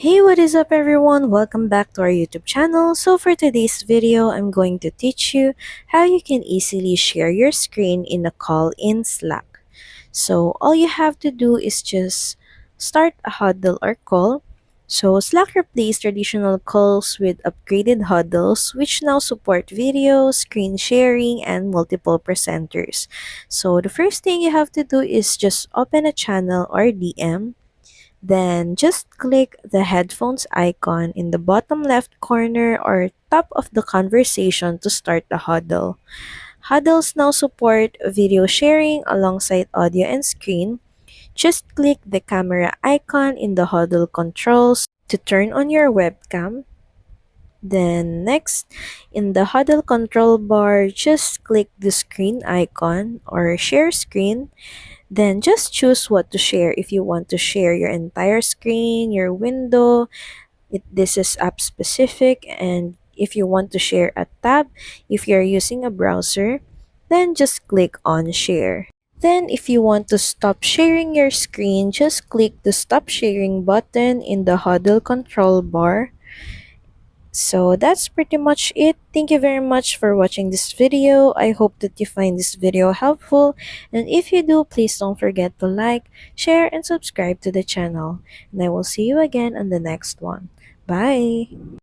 Hey, what is up everyone? Welcome back to our YouTube channel. So for today's video, I'm going to teach you how you can easily share your screen in a call in Slack. So all you have to do is just start a huddle or call. So Slack replaced traditional calls with upgraded huddles, which now support video, screen sharing, and multiple presenters. So the first thing you have to do is just open a channel or DM. Then just click the headphones icon in the bottom left corner or top of the conversation to start the huddle. Huddles now support video sharing alongside audio and screen. Just click the camera icon in the huddle controls to turn on your webcam. Then next, in the huddle control bar, just click the screen icon or share screen. Then just choose what to share. If you want to share your entire screen, your window, this is app specific. And if you want to share a tab, if you're using a browser, then just click on share. Then if you want to stop sharing your screen, just click the stop sharing button in the huddle control bar. So that's pretty much it. Thank you very much for watching this video. I hope that you find this video helpful. And if you do, please don't forget to like, share, and subscribe to the channel. And I will see you again on the next one. Bye!